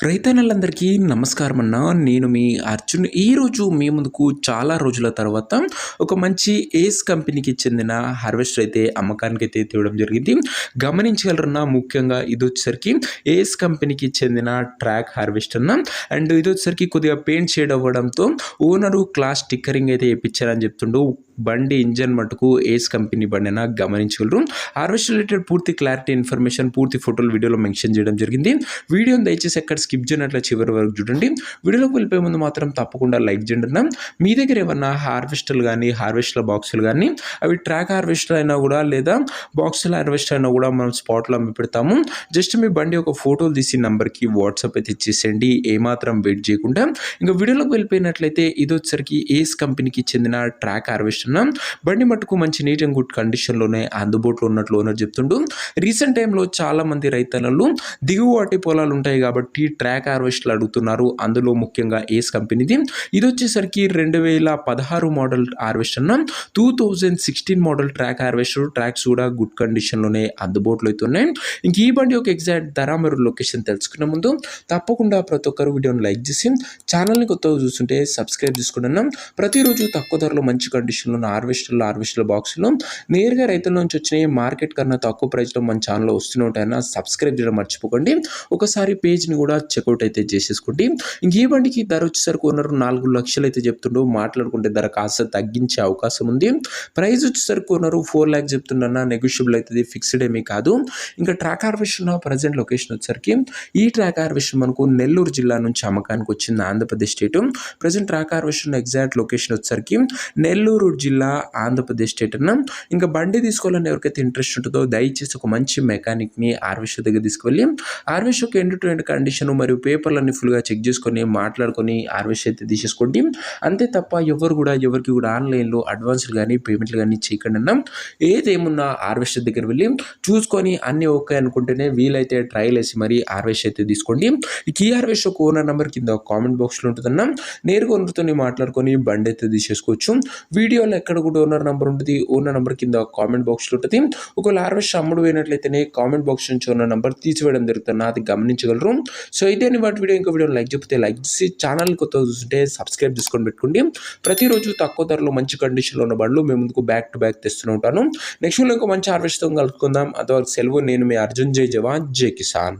రైతన్నలందరికీ నమస్కారం అన్న. నేను మీ అర్జున్. ఈరోజు మీ ముందుకు చాలా రోజుల తర్వాత ఒక మంచి ఏస్ కంపెనీకి చెందిన హార్వెస్టర్ అయితే అమ్మకానికైతే తేవడం జరిగింది. గమనించగలరన్న, ముఖ్యంగా ఇదొచ్చేసరికి ఏస్ కంపెనీకి చెందిన ట్రాక్ హార్వెస్టర్ అన్న. అండ్ ఇదొచ్చేసరికి కొద్దిగా పెయింట్ షేడ్ అవ్వడంతో ఓనరు క్లాస్ స్టిక్కరింగ్ అయితే ఏపిచ్చారని చెప్తుండు. బండి ఇంజన్ మటుకు ఏస్ కంపెనీ బండి అయినా గమనించగలరు. హార్వెస్టర్ రిలేటెడ్ పూర్తి క్లారిటీ ఇన్ఫర్మేషన్, పూర్తి ఫోటోలు వీడియోలో మెన్షన్ చేయడం జరిగింది. వీడియోని దయచేసి ఎక్కడ స్కిప్ చేయనట్లు చివరి వరకు చూడండి. వీడియోలోకి వెళ్ళిపోయే ముందు మాత్రం తప్పకుండా లైక్ చేయండి అన్న. మీ దగ్గర ఏమన్నా హార్వెస్టర్లు కానీ, హార్వెస్టర్ బాక్సులు కానీ, అవి ట్రాక్ హార్వెస్టర్ అయినా కూడా లేదా బాక్సుల హార్వెస్టర్ అయినా కూడా మనం స్పాట్లో అమ్మి పెడతాము. జస్ట్ మీ బండి ఒక ఫోటోలు తీసి నంబర్కి వాట్సాప్ అయితే ఇచ్చేసేయండి, ఏమాత్రం వెయిట్ చేయకుండా. ఇంకా వీడియోలోకి వెళ్ళిపోయినట్లయితే ఇది వచ్చేసరికి ఏస్ కంపెనీకి చెందిన ట్రాక్ హార్వెస్టర్. బండి మట్టుకు మంచి నీట్ అండ్ గుడ్ కండిషన్లోనే అందుబాటులో ఉన్నట్లు ఓనర్ చెప్తుండు. రీసెంట్ టైంలో చాలా మంది రైతన్నలు దిగువాటి పొలాలు ఉంటాయి కాబట్టి ట్రాక్ హార్వెస్టర్లు అడుగుతున్నారు. అందులో ముఖ్యంగా ఏస్ కంపెనీది ఇది వచ్చేసరికి 2016 model harvester, 2016 model track harvester. Tracks కూడా గుడ్ కండిషన్లోనే అందుబాటులో అవుతున్నాయి. ఇంక ఈ బండి యొక్క ఎగ్జాక్ట్ ధర మరియు లొకేషన్ తెలుసుకునే ముందు తప్పకుండా ప్రతి ఒక్కరు వీడియోని లైక్ చేసి ఛానల్ని కొత్తగా చూస్తుంటే సబ్స్క్రైబ్ చేసుకుంటున్నాం. ప్రతిరోజు తక్కువ ధరలో మంచి కండిషన్లో హార్వెస్టర్ బాక్సులు నేరుగా రైతుల నుంచి వచ్చినాయి. మార్కెట్ కన్నా తక్కువ ప్రైస్లో మన ఛానల్లో వస్తూనే ఉంటాయన్న. సబ్స్క్రైబ్ చేయడం మర్చిపోకండి. ఒకసారి పేజ్ని కూడా చెక్అవుట్ అయితే చేసేసుకోండి. ఇంక ఈ బండికి ధర వచ్చేసరికి ఓనర్ 4 లక్షలు అయితే చెప్తుండో, మాట్లాడుకుంటే ధర కాస్త తగ్గించే అవకాశం ఉంది. ప్రైస్ వచ్చేసరికి ఓనరు 4 లాక్స్ చెప్తుండన్న. నెగోషియబుల్ అవుతుంది, ఫిక్స్డ్ ఏమీ కాదు. ఇంకా ట్రాక్ హార్వెస్టర్ ప్రజెంట్ లొకేషన్ వచ్చేసరికి ఈ ట్రాక్ హార్వెస్టర్ మనకు నెల్లూరు జిల్లా నుంచి అమ్మకానికి వచ్చింది, Andhra Pradesh state. Present track harvester exact location వచ్చేసరికి నెల్లూరు జిల్లా, ఆంధ్రప్రదేశ్ స్టేట్ అన్న. ఇంకా బండి తీసుకోవాలని ఎవరికైతే ఇంట్రెస్ట్ ఉంటుందో దయచేసి ఒక మంచి మెకానిక్ని హార్వెస్టర్ దగ్గర తీసుకువెళ్ళి harvester end to end condition మరియు పేపర్లన్నీ ఫుల్గా చెక్ చేసుకొని మాట్లాడుకొని హార్వెస్ట్ అయితే తీసేసుకోండి. అంతే తప్ప ఎవరికి కూడా ఆన్లైన్లో అడ్వాన్స్లు కానీ పేమెంట్లు కానీ చేయకండి అన్న. ఏదేమున్నా హార్వెస్టర్ దగ్గర వెళ్ళి చూసుకొని అన్నీ ఓకే అనుకుంటేనే వీలైతే ట్రయల్ వేసి మరీ హార్వెస్ట్ అయితే తీసుకోండి. ఈ కీ హార్వెస్టర్ ఓనర్ నెంబర్ కింద కామెంట్ బాక్స్లో ఉంటుందన్న. నేరుగా ఓనర్తో మాట్లాడుకొని బండి అయితే తీసేసుకోవచ్చు. వీడియోలో ఎక్కడ కూడా ఓనర్ నెంబర్ ఉంటుంది, ఓనర్ నెంబర్ కింద కామెంట్ బాక్స్లో ఉంటుంది. ఒకవేళ హార్వెస్టర్ అమ్ముడు పోయినట్లయితేనే కామెంట్ బాక్స్ నుంచి ఓనర్ నెంబర్ తీసివేయడం జరుగుతుంది, అది గమనించగలరు. సో ఇదే వాటి వీడియో. ఇంకా వీడియో లైక్ చెప్తే లైక్ చేసి ఛానల్ కొత్త చూస్తుంటే సబ్స్క్రైబ్ చేసుకొని పెట్టుకోండి. ప్రతిరోజు తక్కువ ధరలో మంచి కండిషన్లో ఉన్న బండ్లు మేము ముందుకు బ్యాక్ టు బ్యాక్ తెస్తూనే ఉంటాను. నెక్స్ట్ వీడియో ఇంకో మంచి హార్వెస్ట్తో కలుసుకుందాం. అంతవరకు సెలవు. నేను మీ అర్జున్. జై జవాన్, జై కిసాన్.